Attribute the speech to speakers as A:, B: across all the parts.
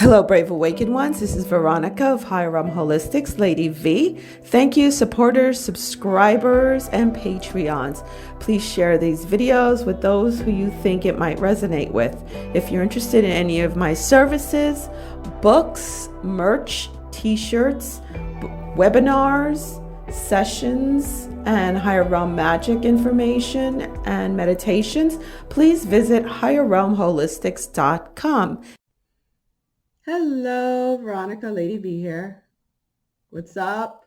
A: Hello, Brave Awakened Ones. This is Veronica of Higher Realm Holistics, Lady V. Thank you, supporters, subscribers, and Patreons. Please share these videos with those who you think it might resonate with. If you're interested in any of my services, books, merch, t-shirts, webinars, sessions, and higher realm magic information and meditations, please visit higherrealmholistics.com. Hello, Veronica, Lady V here. What's up?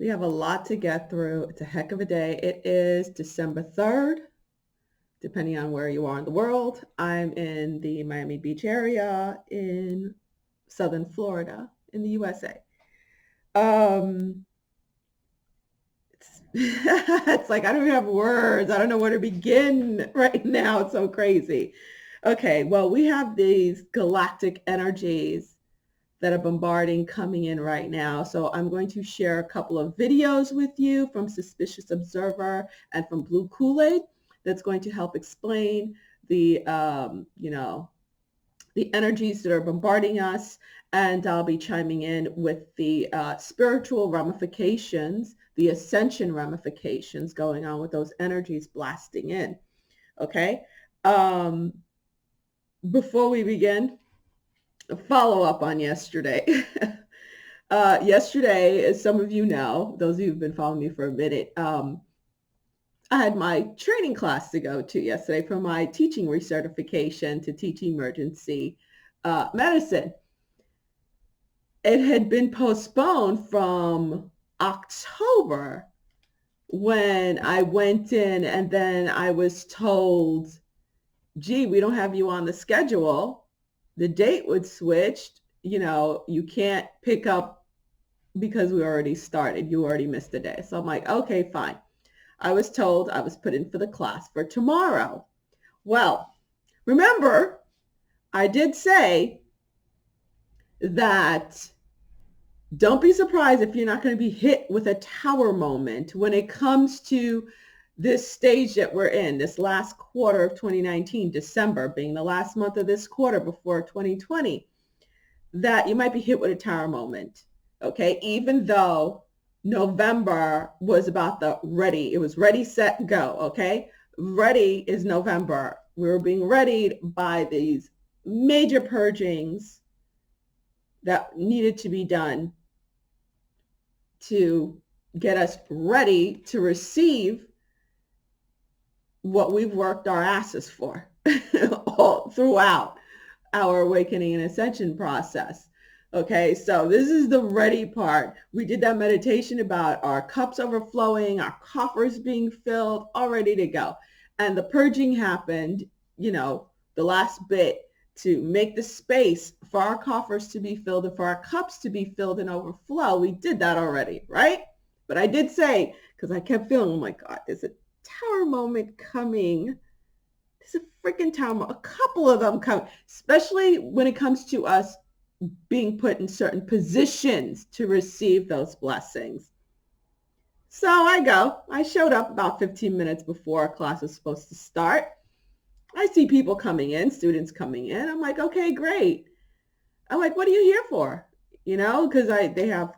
A: We have a lot to get through. It's a heck of a day. It is December 3rd, depending on where you are in the world. I'm in the Miami Beach area in Southern Florida in the USA. It's like, I don't even have words. I don't know where to begin right now. It's so crazy. Okay, well, we have these galactic energies that are bombarding coming in right now. So I'm going to share a couple of videos with you from Suspicious Observer and from Blue Kool-Aid that's going to help explain the, the energies that are bombarding us. And I'll be chiming in with the spiritual ramifications, the ascension ramifications going on with those energies blasting in. Okay. Before we begin, a follow up on yesterday. Yesterday, as some of you know, those of you who've been following me for a minute, I had my training class to go to yesterday for my teaching recertification to teach emergency medicine. It had been postponed from October when I went in, and then I was told, gee, we don't have you on the schedule. The date would switched. You can't pick up because we already started. You already missed a day. So I'm like, okay, fine. I was told I was put in for the class for tomorrow. Well, remember, I did say that don't be surprised if you're not going to be hit with a tower moment when it comes to this stage that we're in, this last quarter of 2019, December being the last month of this quarter before 2020, that you might be hit with a tower moment. Okay. Even though November was about the ready, it was ready, set, go. Okay. Ready is November. We were being readied by these major purgings that needed to be done to get us ready to receive what we've worked our asses for all throughout our awakening and ascension process. Okay, so this is the ready part. We did that meditation about our cups overflowing, our coffers being filled, all ready to go. And the purging happened, the last bit to make the space for our coffers to be filled and for our cups to be filled and overflow. We did that already, right? But I did say, because I kept feeling, oh my God, there's a tower moment coming. There's a freaking tower moment. A couple of them come, especially when it comes to us being put in certain positions to receive those blessings. So I showed up about 15 minutes before our class was supposed to start. I see people coming in, students coming in. I'm like, okay, great. I'm like, what are you here for? Because they have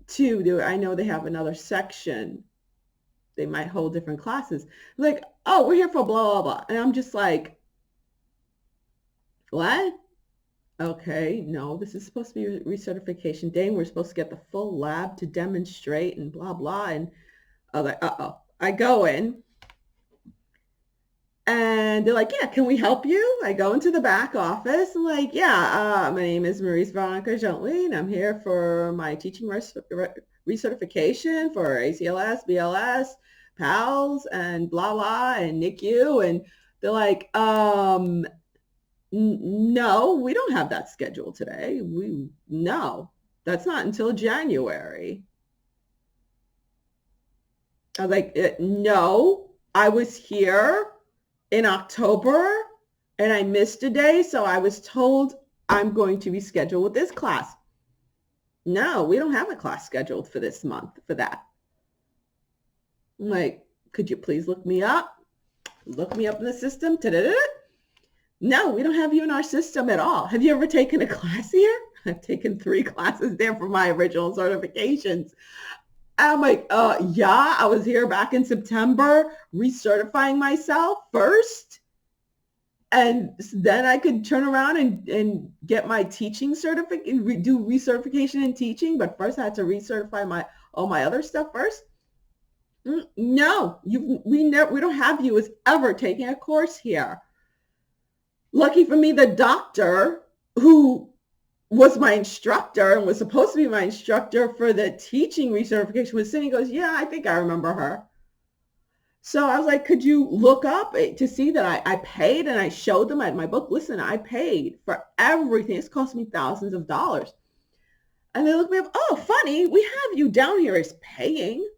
A: two. I know they have another section. They might hold different classes. Like, oh, we're here for blah, blah, blah. And I'm just like, what? Okay, no, this is supposed to be a recertification day. And we're supposed to get the full lab to demonstrate and blah, blah. And I was like, uh-oh. I go in. And they're like, yeah, can we help you? I go into the back office. I'm like, yeah, my name is Maurice Veronica Gently, and I'm here for my teaching recertification for ACLS, BLS, PALS, and blah, blah, and NICU. And they're like, no, we don't have that scheduled today. No, that's not until January. I was like, no, I was here in October and I missed a day. So I was told I'm going to be scheduled with this class. No, we don't have a class scheduled for this month for that. I'm like, could you please look me up? Look me up in the system. No, we don't have you in our system at all. Have you ever taken a class here? I've taken 3 classes there for my original certifications. I'm like, yeah, I was here back in September recertifying myself first. And then I could turn around and get my teaching certificate, do recertification in teaching. But first I had to recertify all my other stuff first. No, we don't have you as ever taking a course here. Lucky for me, the doctor who was my instructor and was supposed to be my instructor for the teaching recertification was sitting, goes, yeah, I think I remember her. So I was like, could you look up to see that I paid? And I showed them at my book, listen, I paid for everything. It's cost me thousands of dollars. And they looked me up, oh, funny, we have you down here as paying,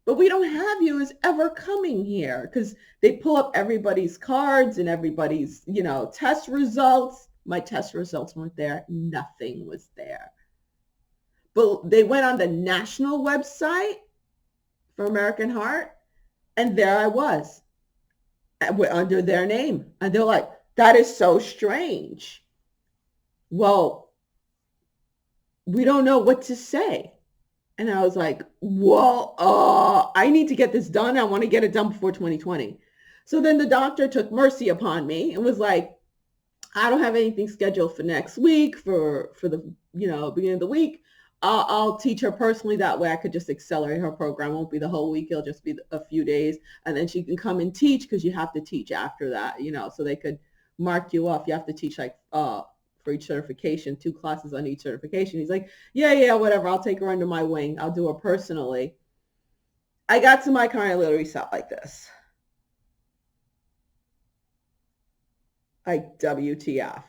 A: but we don't have you as ever coming here, because they pull up everybody's cards and everybody's, test results. My test results weren't there. Nothing was there. But they went on the national website for American Heart, and there I was under their name. And they're like, that is so strange. Well, we don't know what to say. And I was like, well, I need to get this done. I want to get it done before 2020. So then the doctor took mercy upon me and was like, I don't have anything scheduled for next week for the, beginning of the week. I'll teach her personally. That way I could just accelerate her program. It won't be the whole week. It'll just be a few days. And then she can come and teach, because you have to teach after that, so they could mark you off. You have to teach for each certification, 2 classes on each certification. He's like, yeah, whatever. I'll take her under my wing. I'll do her personally. I got to my car and I literally sat like this. Like, WTF.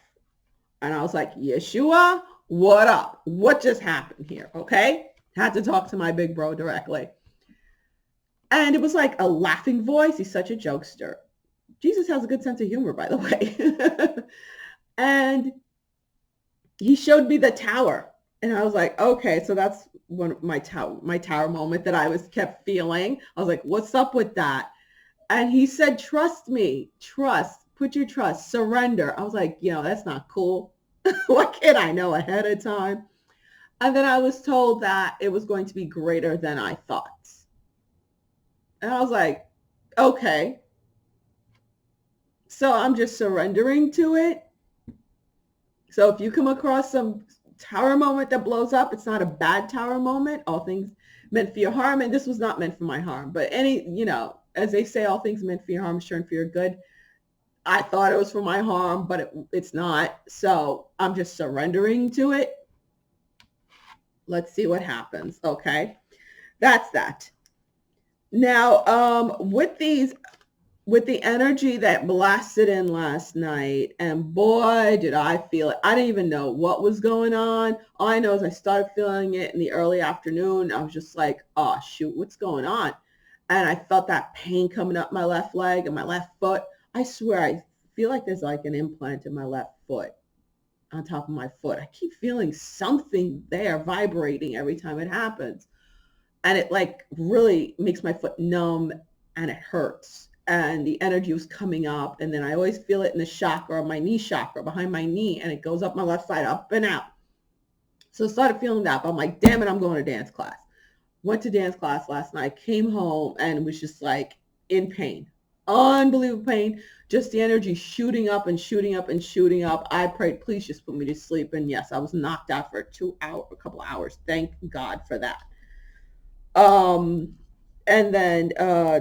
A: And I was like, Yeshua, what up? What just happened here? Okay. Had to talk to my big bro directly. And it was like a laughing voice. He's such a jokester. Jesus has a good sense of humor, by the way. And he showed me the tower. And I was like, okay, so that's one of my tower moment that I kept feeling. I was like, what's up with that? And he said, trust me, put your trust, surrender. I was like, that's not cool. What can I know ahead of time? And then I was told that it was going to be greater than I thought. And I was like, okay. So I'm just surrendering to it. So if you come across some tower moment that blows up, it's not a bad tower moment. All things meant for your harm. And this was not meant for my harm. But as they say, all things meant for your harm, sure, and for your good. I thought it was for my harm, but it's not. So I'm just surrendering to it. Let's see what happens. Okay. That's that. Now, with the energy that blasted in last night, and boy, did I feel it. I didn't even know what was going on. All I know is I started feeling it in the early afternoon. I was just like, oh, shoot, what's going on? And I felt that pain coming up my left leg and my left foot. I swear, I feel like there's like an implant in my left foot, on top of my foot. I keep feeling something there vibrating every time it happens. And it like really makes my foot numb and it hurts. And the energy was coming up. And then I always feel it in the chakra, my knee chakra, behind my knee. And it goes up my left side, up and out. So I started feeling that. But I'm like, damn it, I'm going to dance class. Went to dance class last night, came home, and was just like in pain. Unbelievable pain. Just the energy shooting up and shooting up and shooting up. I prayed, please just put me to sleep. And yes, I was knocked out for a couple hours. Thank God for that. And then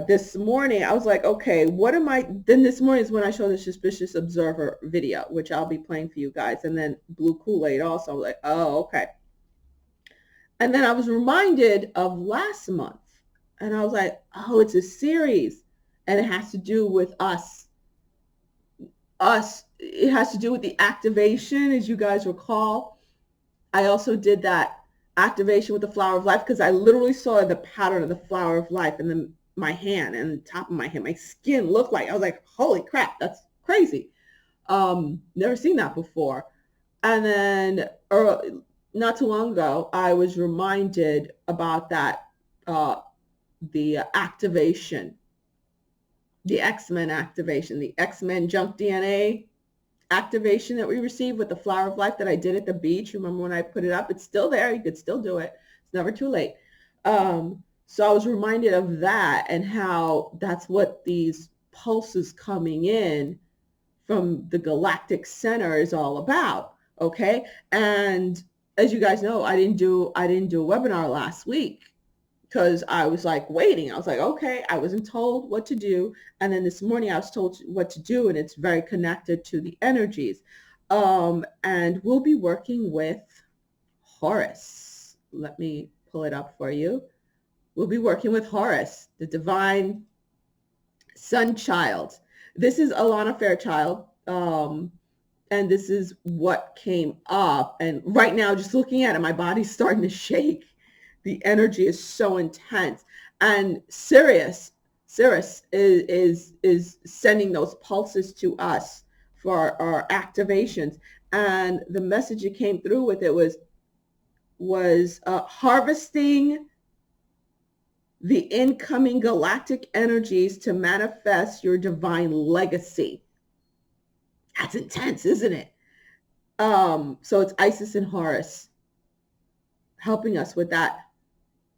A: this morning I was like, okay, then this morning is when I showed the Suspicious Observer video, which I'll be playing for you guys. And then Blue Kool-Aid also. I was like, oh, okay. And then I was reminded of last month. And I was like, oh, it's a series. And it has to do with us. It has to do with the activation, as you guys recall. I also did that activation with the flower of life, because I literally saw the pattern of the flower of life in my hand and the top of my hand. My skin looked like, I was like, holy crap, that's crazy. Never seen that before. And then not too long ago, I was reminded about that, the activation, the X-Men activation, the X-Men junk DNA activation that we received with the Flower of Life that I did at the beach. Remember when I put it up? It's still there. You could still do it. It's never too late. So I was reminded of that and how that's what these pulses coming in from the galactic center is all about. Okay. And as you guys know, I didn't do a webinar last week because I was like waiting. I was like, okay, I wasn't told what to do. And then this morning I was told what to do, and it's very connected to the energies. And we'll be working with Horus. Let me pull it up for you. We'll be working with Horus, the divine sun child. This is Alana Fairchild. And this is what came up. And right now, just looking at it, my body's starting to shake. The energy is so intense. And Sirius is sending those pulses to us for our activations. And the message that came through with it was harvesting the incoming galactic energies to manifest your divine legacy. That's intense, isn't it? So it's Isis and Horus helping us with that.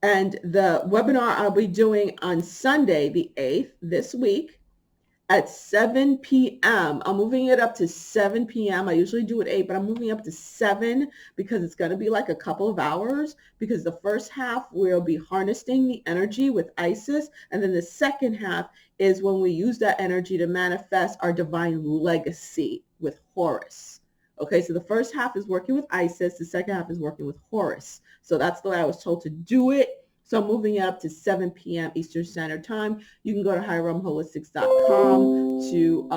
A: And the webinar I'll be doing on Sunday, the 8th, this week at 7 p.m. I'm moving it up to 7 p.m. I usually do it 8, but I'm moving up to 7 because it's going to be like a couple of hours, because the first half we'll be harnessing the energy with Isis. And then the second half is when we use that energy to manifest our divine legacy with Horus. Okay, so the first half is working with Isis. The second half is working with Horus. So that's the way I was told to do it. So I'm moving it up to 7 p.m. Eastern Standard Time. You can go to higherrealmholistics.com to,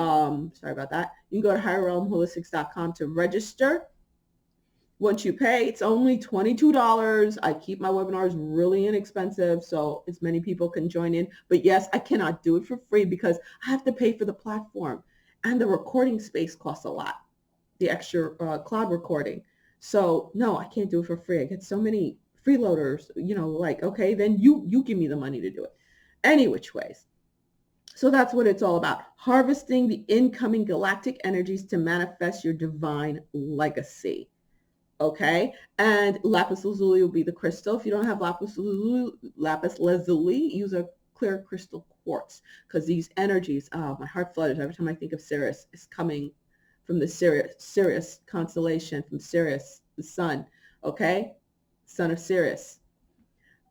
A: sorry about that. You can go to higherrealmholistics.com to register. Once you pay, it's only $22. I keep my webinars really inexpensive so as many people can join in. But yes, I cannot do it for free because I have to pay for the platform. And the recording space costs a lot, the extra cloud recording. So no, I can't do it for free. I get so many freeloaders, like, okay, then you give me the money to do it. Any which ways. So that's what it's all about. Harvesting the incoming galactic energies to manifest your divine legacy. Okay. And lapis lazuli will be the crystal. If you don't have lapis lazuli, use a clear crystal quartz, because these energies, my heart flutters every time I think of Sirius. Is coming from the Sirius constellation, from Sirius, the sun. Okay. Son of Sirius.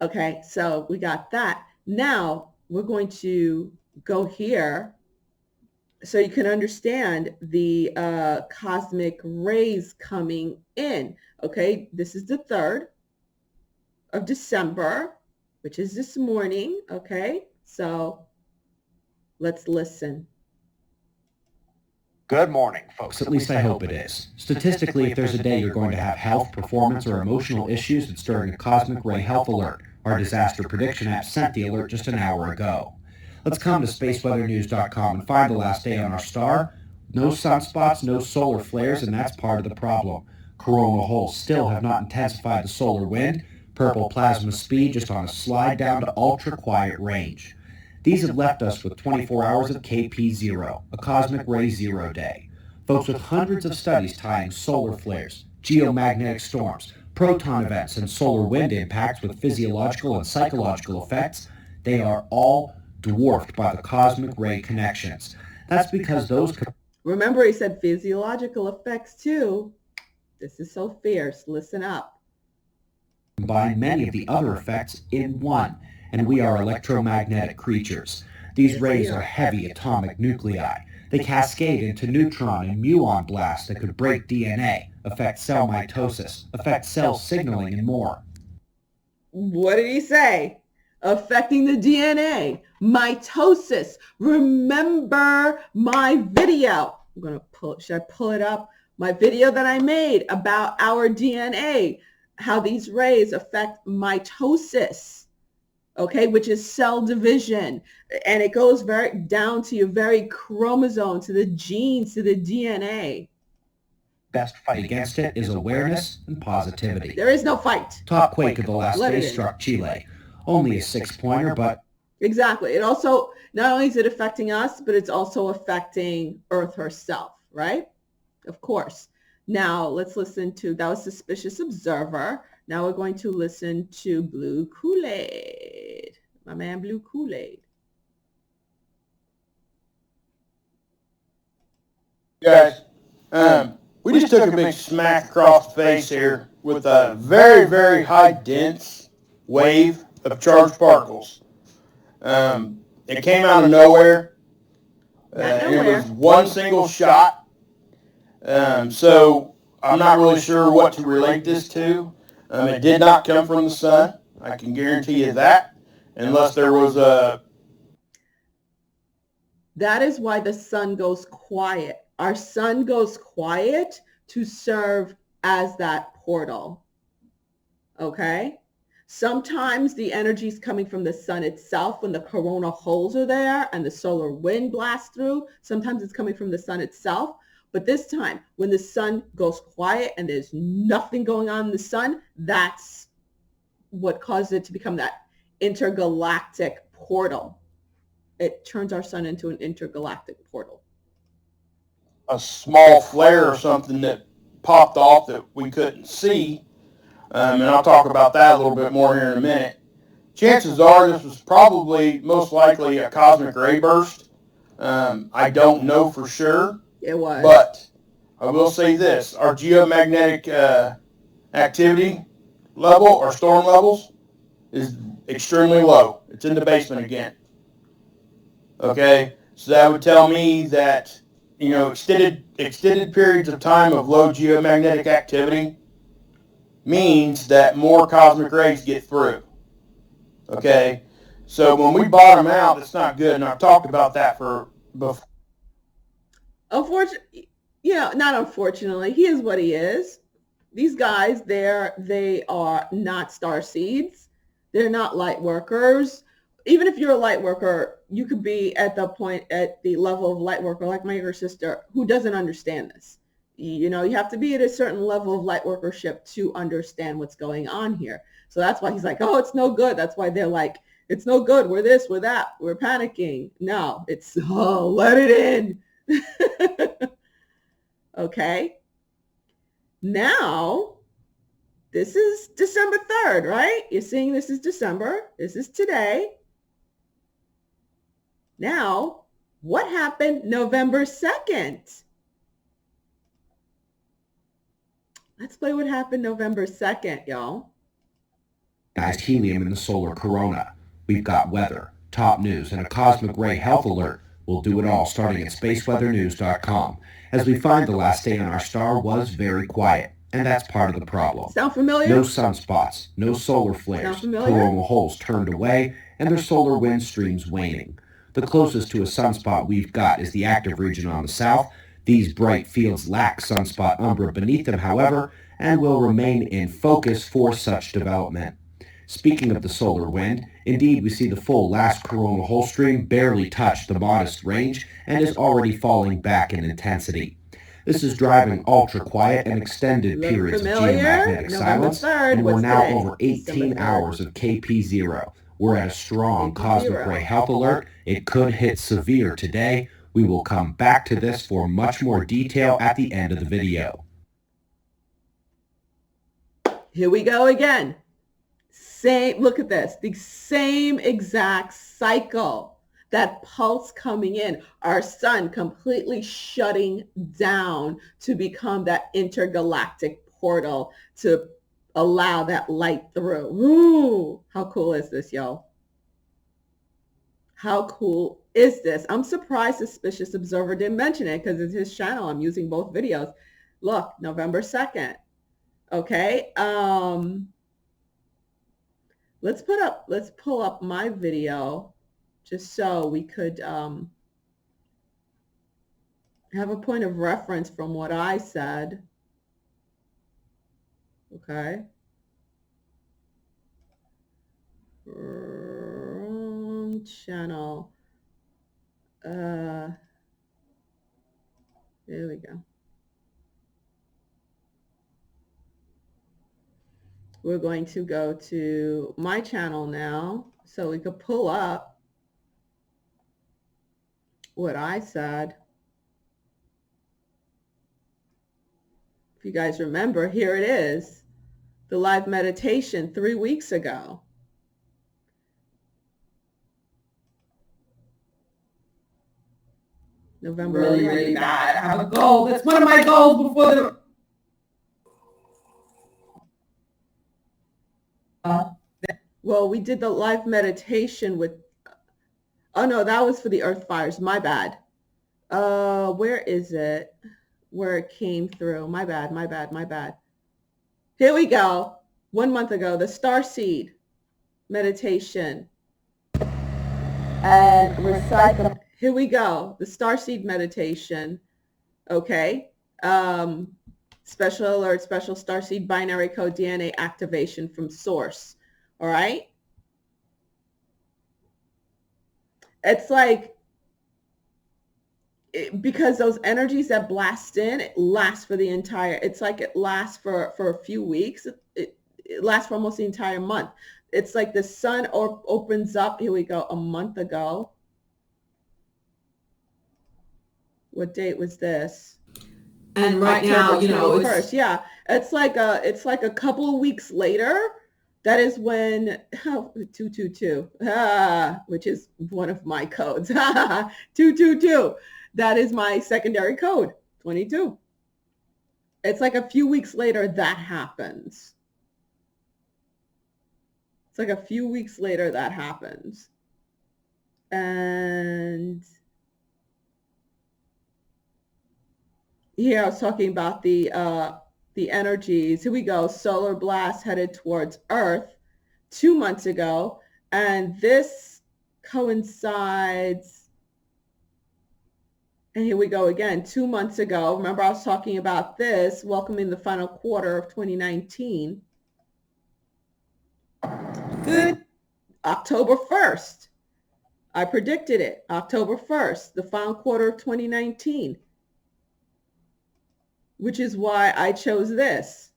A: Okay, so we got that. Now we're going to go here so you can understand the cosmic rays coming in. Okay, this is the 3rd of December, which is this morning. Okay, so let's listen.
B: Good morning, folks. At least I hope it is. Statistically, if there's a day you're going to have health, performance, or emotional issues, it's during a cosmic ray health alert. Our disaster prediction app sent the alert just an hour ago. Let's come to spaceweathernews.com and find the last day on our star. No sunspots, no solar flares, and that's part of the problem. Coronal holes still have not intensified the solar wind. Purple plasma speed just on a slide down to ultra-quiet range. These have left us with 24 hours of KP0, a cosmic ray zero day. Folks, with hundreds of studies tying solar flares, geomagnetic storms, proton events, and solar wind impacts with physiological and psychological effects, they are all dwarfed by the cosmic ray connections. That's because those...
A: Remember, he said physiological effects too. This is so fierce. Listen up.
B: Combine many of the other effects in one, and we are electromagnetic creatures. These rays are heavy atomic nuclei. They cascade into neutron and muon blasts that could break DNA, affect cell mitosis, affect cell signaling, and more.
A: What did he say? Affecting the DNA, mitosis. Remember my video. I'm going to should I pull it up? My video that I made about our DNA, how these rays affect mitosis. Okay, which is cell division. And it goes very down to your very chromosome, to the genes, to the DNA.
B: Best fight against it is awareness and positivity.
A: There is no fight.
B: Top quake of the last day struck Chile. Only a 6-pointer, but...
A: Exactly. It also, not only is it affecting us, but it's also affecting Earth herself, right? Of course. Now let's listen to, that was Suspicious Observer. Now we're going to listen to Blue Kool-Aid. My man Blue Kool-Aid.
C: Guys, we just took a big smack across the face here with a very, very high dense wave of charged particles. It came out of nowhere. And it was one single shot. So I'm not really sure what to relate this to. It did not come from the sun. I can guarantee you that, unless there was a...
A: That is why the sun goes quiet. Our sun goes quiet to serve as that portal. Okay? Sometimes the energy is coming from the sun itself when the corona holes are there and the solar wind blasts through. Sometimes it's coming from the sun itself. But this time, when the sun goes quiet and there's nothing going on in the sun, that's what causes it to become that intergalactic portal. It turns our sun into an intergalactic portal.
C: A small flare or something that popped off that we couldn't see. And I'll talk about that a little bit more here in a minute. Chances are this was probably most likely a cosmic ray burst. I don't know for sure.
A: It was.
C: But I will say this. Our geomagnetic activity level, or storm levels, is extremely low. It's in the basement again. Okay? So that would tell me that, you know, extended periods of time of low geomagnetic activity means that more cosmic rays get through. Okay? So when we bottom out, it's not good, and I've talked about that for before.
A: Unfortunately, not unfortunately, he is what he is. These guys, they are not star seeds. They're not light workers. Even if you're a light worker, you could be at the level of light worker, like my younger sister, who doesn't understand this. You know, you have to be at a certain level of light workership to understand what's going on here. So that's why he's like, oh, it's no good. That's why they're like, it's no good. We're this, we're that. We're panicking. No, it's, oh, let it in. Okay. Now, this is December 3rd, right? You're seeing this is December. This is today. Now, what happened November 2nd? Let's play what happened November 2nd, y'all.
B: Ionized helium in the solar corona. We've got weather, top news, and a cosmic ray health alert. We'll do it all starting at spaceweathernews.com. As we find the last day on our star was very quiet, and that's part of the problem.
A: Sound familiar?
B: No sunspots, no solar flares, coronal holes turned away, and their solar wind streams waning. The closest to a sunspot we've got is the active region on the south. These bright fields lack sunspot umbra beneath them, however, and will remain in focus for such development. Speaking of the solar wind, indeed we see the full last coronal hole stream barely touch the modest range and is already falling back in intensity. This is driving ultra-quiet and extended periods of geomagnetic silence, and we're now over 18 hours of KP0. We're at a strong cosmic ray health alert. It could hit severe today. We will come back to this for much more detail at the end of the video.
A: Here we go again. Look at this, the same exact cycle, that pulse coming in, our sun completely shutting down to become that intergalactic portal to allow that light through. Ooh, how cool is this, y'all? How cool is this? I'm surprised Suspicious Observer didn't mention it because it's his channel. I'm using both videos. Look, November 2nd. Okay. Let's pull up my video just so we could have a point of reference from what I said. Okay. Wrong channel. There we go. We're going to go to my channel now so we could pull up what I said. If you guys remember, here it is, the live meditation 3 weeks ago. November.
D: Really, really bad. I have a goal. That's one of my goals before the...
A: Well, we did the live meditation with, oh no, that was for the earth fires. My bad. Where is it? Where it came through. My bad. Here we go. 1 month ago, the starseed meditation. And recycle. Here we go. The starseed meditation. Okay. Special alert, special starseed binary code DNA activation from source. All right. It's like, because those energies that blast in, it lasts for the entire, it's like it lasts for a few weeks. It lasts for almost the entire month. It's like the sun opens up. Here we go. A month ago. What date was this?
D: And right now, you know,
A: first, yeah, it's like a couple of weeks later. That is when 222, which is one of my codes. 222. That is my secondary code, 22. It's like a few weeks later that happens. It's like a few weeks later that happens. And here I was talking about the energies. Here we go. Solar blast headed towards Earth 2 months ago. And this coincides. And here we go again, 2 months ago. Remember, I was talking about this, welcoming the final quarter of 2019. Good. October 1st. I predicted it. October 1st, the final quarter of 2019. Which is why I chose this.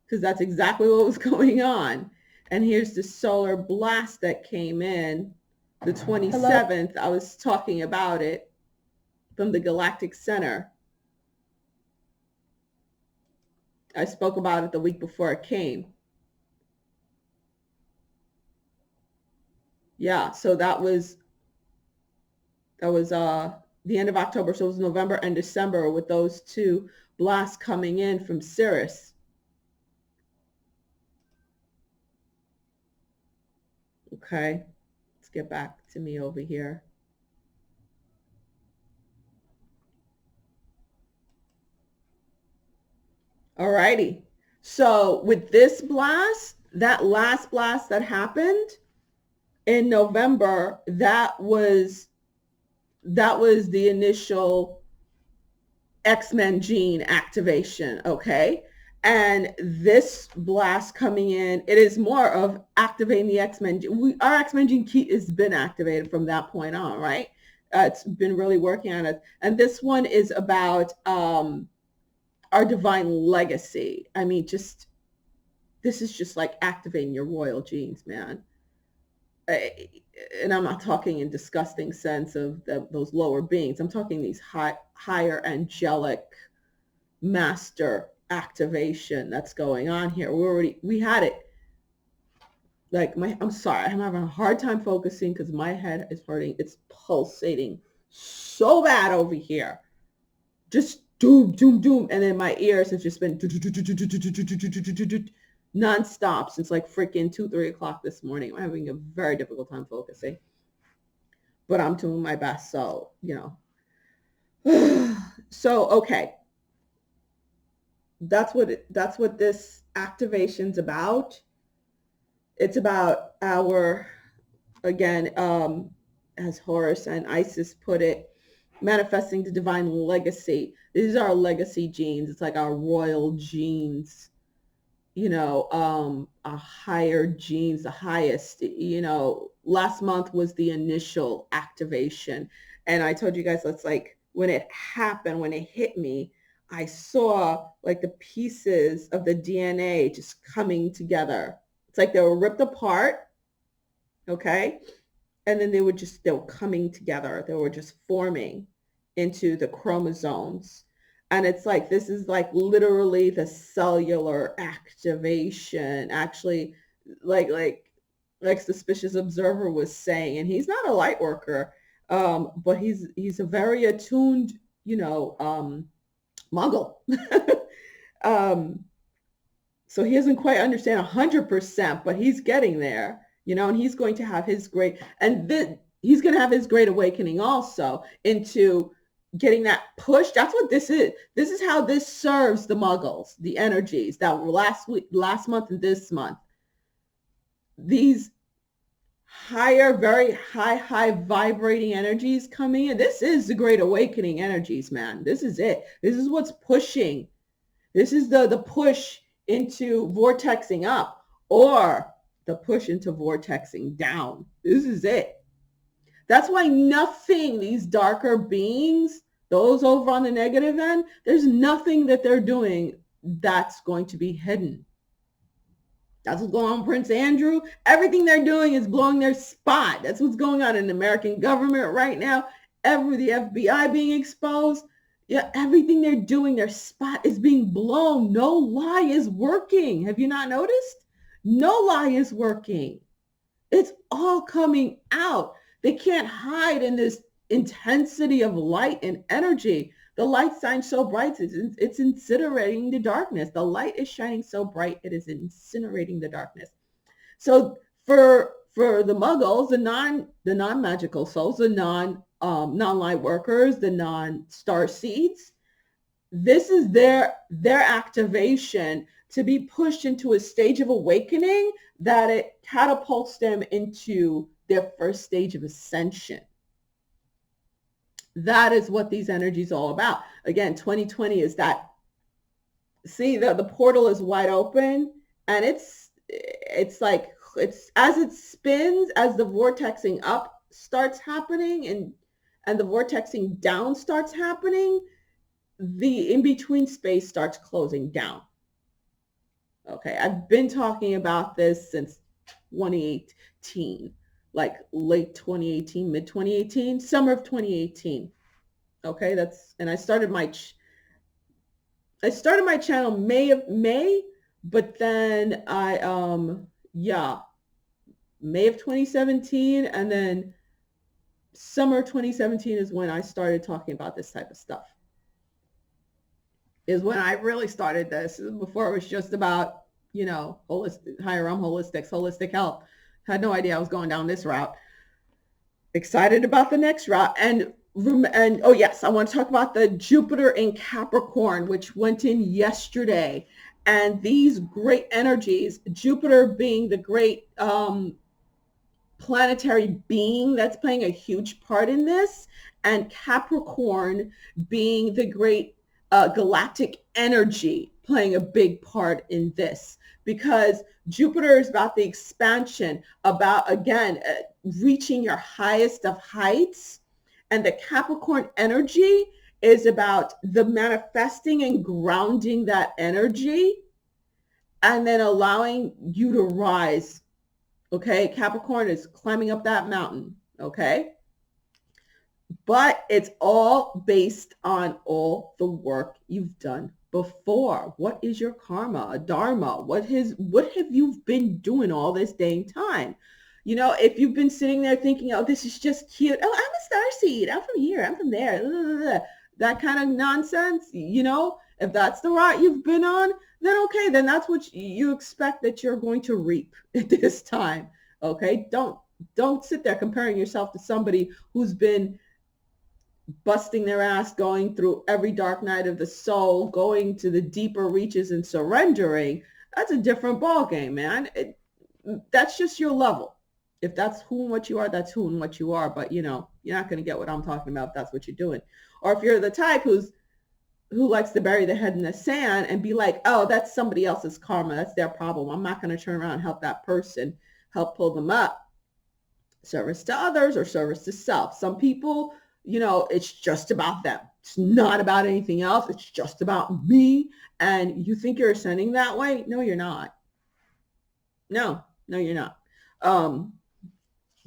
A: Because that's exactly what was going on. And here's the solar blast that came in. The 27th, I was talking about it. From the Galactic Center. I spoke about it the week before it came. Yeah, so that was the end of October. So it was November and December with those two blasts coming in from Sirius. Okay, let's get back to me over here. Alrighty. So with this blast, that last blast that happened in November, that was the initial X-Men gene activation, okay? And this blast coming in, it is more of activating the X-Men gene. Our X-Men gene has been activated from that point on, right? It's been really working on it. And this one is about our divine legacy. I mean, this is just like activating your royal genes, man. And I'm not talking in disgusting sense of those lower beings. I'm talking these higher angelic master activation that's going on here. We had it. Like I'm sorry, I'm having a hard time focusing because my head is hurting. It's pulsating so bad over here. Just doom, doom, doom. And then my ears have just been nonstop since like freaking 2-3 o'clock this morning. I'm having a very difficult time focusing, but I'm doing my best. So, you know, so, okay. That's what this activation's about. It's about our, again, as Horus and Isis put it, manifesting the divine legacy. These are our legacy genes. It's like our royal genes, you know, our higher genes, the highest. You know, last month was the initial activation. And I told you guys, that's like when it happened, when it hit me, I saw like the pieces of the DNA just coming together. It's like they were ripped apart, okay? And then they were coming together. They were just forming into the chromosomes. And it's like, this is like literally the cellular activation, actually, like Suspicious Observer was saying, and he's not a light worker, but he's a very attuned, Muggle. um, so he doesn't quite understand 100%, but he's getting there, and he's going to have his great, and then he's going to have his great awakening also into getting that push. That's what this is. This is how this serves the Muggles, the energies that were last month and this month. These higher, very high vibrating energies coming in. This is the great awakening energies, man. This is it. This is what's pushing. This is the push into vortexing up, or the push into vortexing down. This is it. That's why nothing, these darker beings, those over on the negative end, there's nothing that they're doing that's going to be hidden. That's what's going on with Prince Andrew. Everything they're doing is blowing their spot. That's what's going on in the American government right now. The FBI being exposed. Yeah, everything they're doing, their spot is being blown. No lie is working. Have you not noticed? No lie is working. It's all coming out. They can't hide in this intensity of light and energy. The light shines so bright, it's incinerating the darkness. The light is shining so bright, it is incinerating the darkness. So for the Muggles, the non-magical souls, the non-light workers, the non-star seeds, this is their activation to be pushed into a stage of awakening that it catapults them into their first stage of ascension. That is what these energies are all about. Again, 2020 is that. See, the portal is wide open, and it's like, it's as it spins, as the vortexing up starts happening and the vortexing down starts happening, the in-between space starts closing down. Okay, I've been talking about this since 2018, like late 2018, mid 2018, summer of 2018. Okay, and I started my channel May, but then May of 2017, and then summer 2017 is when I started talking about this type of stuff. Is when I really started this. Before it was just about, holistic, higher realm holistics, holistic health. Had no idea I was going down this route. Excited about the next route. And oh yes, I want to talk about the Jupiter in Capricorn, which went in yesterday. And these great energies, Jupiter being the great planetary being that's playing a huge part in this, and Capricorn being the great galactic energy playing a big part in this, because Jupiter is about the expansion, about, again, reaching your highest of heights. And the Capricorn energy is about the manifesting and grounding that energy and then allowing you to rise. Okay, Capricorn is climbing up that mountain. Okay. But it's all based on all the work you've done before. What is your karma, dharma? What have you been doing all this dang time? If you've been sitting there thinking, oh, this is just cute. Oh, I'm a starseed. I'm from here. I'm from there. Blah, blah, blah. That kind of nonsense, if that's the route you've been on, then okay, then that's what you expect that you're going to reap at this time. Okay. Don't sit there comparing yourself to somebody who's been busting their ass, going through every dark night of the soul, going to the deeper reaches and surrendering. That's a different ball game, man. That's just your level. If that's who and what you are, that's who and what you are. But you're not going to get what I'm talking about if that's what you're doing. Or if you're the type who likes to bury their head in the sand and be like, oh, that's somebody else's karma. That's their problem. I'm not going to turn around and help that person, help pull them up. Service to others or service to self. Some people, it's just about them. It's not about anything else. It's just about me. And you think you're ascending that way? No, you're not. No, you're not.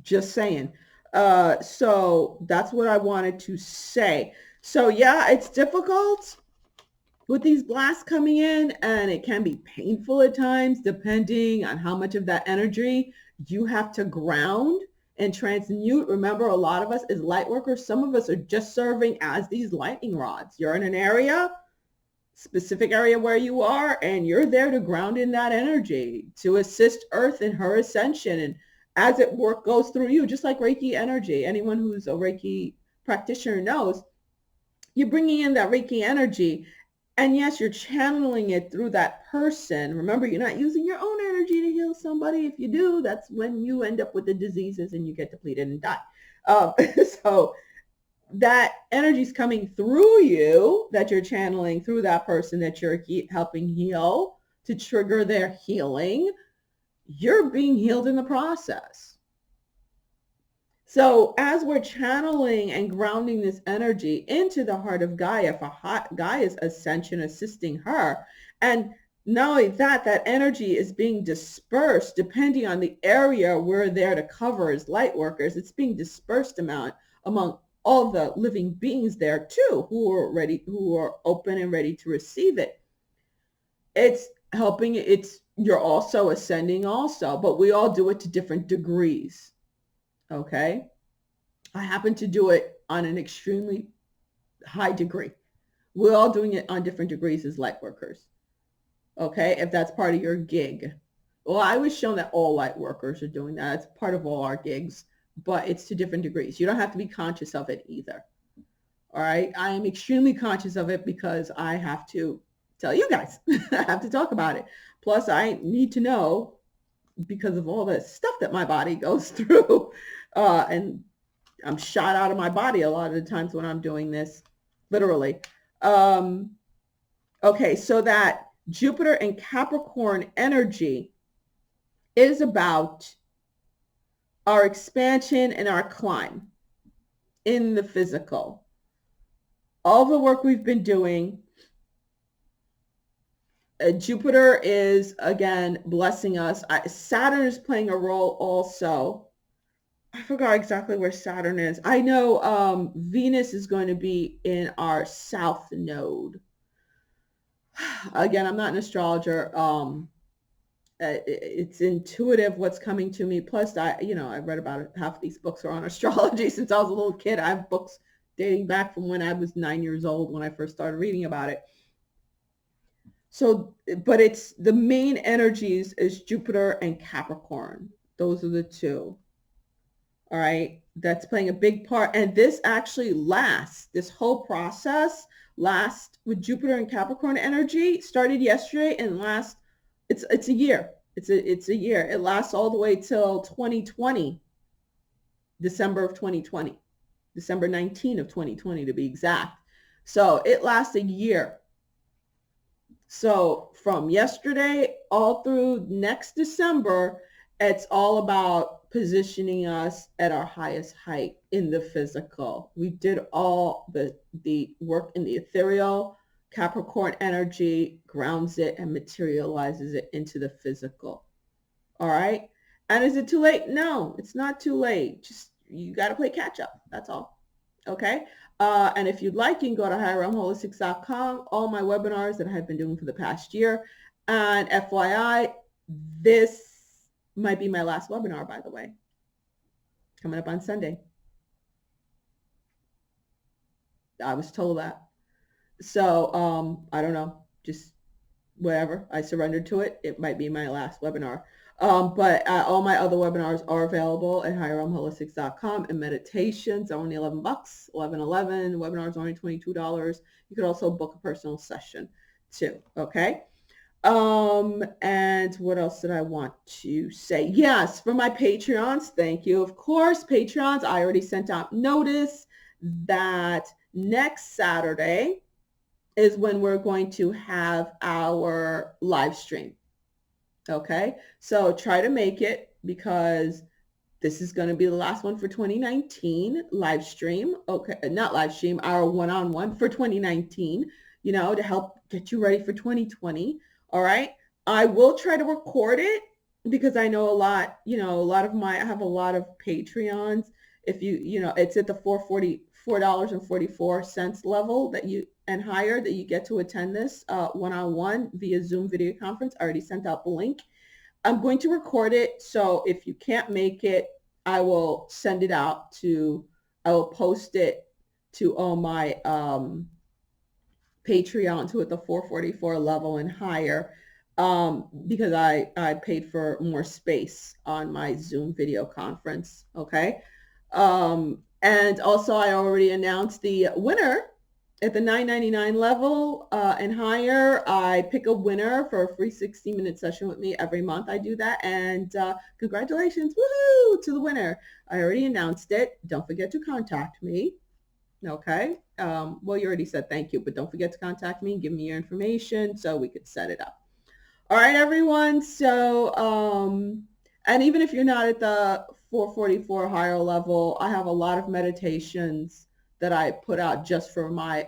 A: Just saying. So that's what I wanted to say. So yeah, it's difficult. with these blasts coming in, and it can be painful at times depending on how much of that energy you have to ground and transmute. Remember, a lot of us as light workers, some of us are just serving as these lightning rods. You're in an area, specific area where you are, and you're there to ground in that energy to assist Earth in her ascension. And as it goes through you, just like Reiki energy, anyone who's a Reiki practitioner knows, you're bringing in that Reiki energy. And yes, you're channeling it through that person. Remember, you're not using your own energy to heal somebody. If you do, that's when you end up with the diseases and you get depleted and die. So that energy is coming through you, that you're channeling through that person that you're helping heal to trigger their healing. You're being healed in the process. So as we're channeling and grounding this energy into the heart of Gaia for Gaia's ascension, assisting her, and not only that, that energy is being dispersed depending on the area we're there to cover as light workers. It's being dispersed among all the living beings there too, who are open and ready to receive it. It's helping. You're also ascending also, but we all do it to different degrees. Okay. I happen to do it on an extremely high degree. We're all doing it on different degrees as light workers. Okay. If that's part of your gig. Well, I was shown that all light workers are doing that. It's part of all our gigs, but it's to different degrees. You don't have to be conscious of it either. All right. I am extremely conscious of it because I have to tell you guys. I have to talk about it. Plus, I need to know because of all the stuff that my body goes through. And I'm shot out of my body a lot of the times when I'm doing this, literally. Okay, so that Jupiter and Capricorn energy is about our expansion and our climb in the physical. All the work we've been doing, Jupiter is, again, blessing us. Saturn is playing a role also. I forgot exactly where Saturn is. I know Venus is going to be in our south node. Again, I'm not an astrologer. It's intuitive what's coming to me. Plus, I read about it. Half of these books are on astrology since I was a little kid. I have books dating back from when I was 9 years old when I first started reading about it. So, but it's the main energies is Jupiter and Capricorn. Those are the two. All right. That's playing a big part. And this actually lasts, this whole process lasts with Jupiter and Capricorn energy, started yesterday and lasts, it's a year. It's a year. It lasts all the way till 2020, December of 2020, December 19 of 2020 to be exact. So it lasts a year. So from yesterday all through next December, it's all about positioning us at our highest height in the physical. We did all the work in the ethereal. Capricorn energy grounds it and materializes it into the physical. All right. And is it too late? No, it's not too late. Just you got to play catch up. That's all. Okay. And if you'd like, you can go to higherrealmholistics.com. All my webinars that I've been doing for the past year. And FYI, this might be my last webinar, by the way, coming up on Sunday. I was told that. So I don't know, just whatever. I surrendered to it. It might be my last webinar. But all my other webinars are available at higherrealmholistics.com, and meditations are only $11, $11.11. Webinars are only $22. You could also book a personal session too. Okay. And what else did I want to say? Yes, for my Patreons, thank you. Of course, Patreons, I already sent out notice that next Saturday is when we're going to have our live stream. Okay, so try to make it because this is going to be the last one for 2019 live stream. Okay, not live stream, our one-on-one for 2019, to help get you ready for 2020. All right. I will try to record it because I know I have a lot of Patreons. If it's at the $4.44 level that and higher that you get to attend this one-on-one via Zoom video conference. I already sent out the link. I'm going to record it. So if you can't make it, I will send it out I will post it to all my Patreons who at the 444 level and higher, because I paid for more space on my Zoom video conference. Okay. And also I already announced the winner at the $9.99 level and higher. I pick a winner for a free 60-minute session with me every month. I do that. And congratulations, woohoo, to the winner. I already announced it. Don't forget to contact me. Okay. Well, you already said thank you, but don't forget to contact me and give me your information so we could set it up. All right, everyone. So, and even if you're not at the 444 higher level, I have a lot of meditations that I put out just for my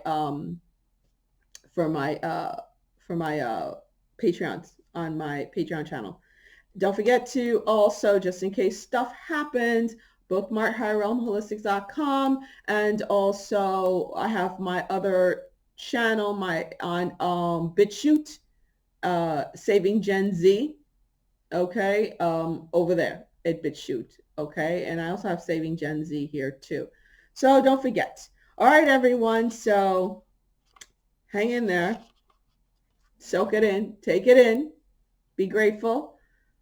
A: Patreons on my Patreon channel. Don't forget to also, just in case stuff happens, bookmark higherrealmholistics.com, and also I have my other channel, on BitChute, Saving Gen Z, okay, over there at BitChute, okay, and I also have Saving Gen Z here too. So don't forget. All right, everyone. So hang in there, soak it in, take it in, be grateful.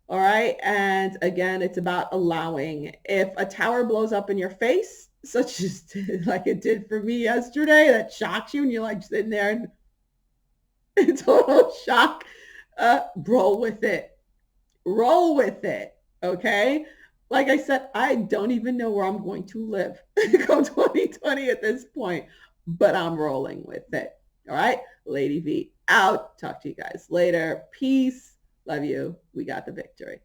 A: All right. And again, it's about allowing. If a tower blows up in your face, such as like it did for me yesterday, that shocks you and you're like sitting there in total shock, roll with it. Roll with it. Okay. Like I said, I don't even know where I'm going to live come 2020 at this point, but I'm rolling with it. All right. Lady V out. Talk to you guys later. Peace. Love you. We got the victory.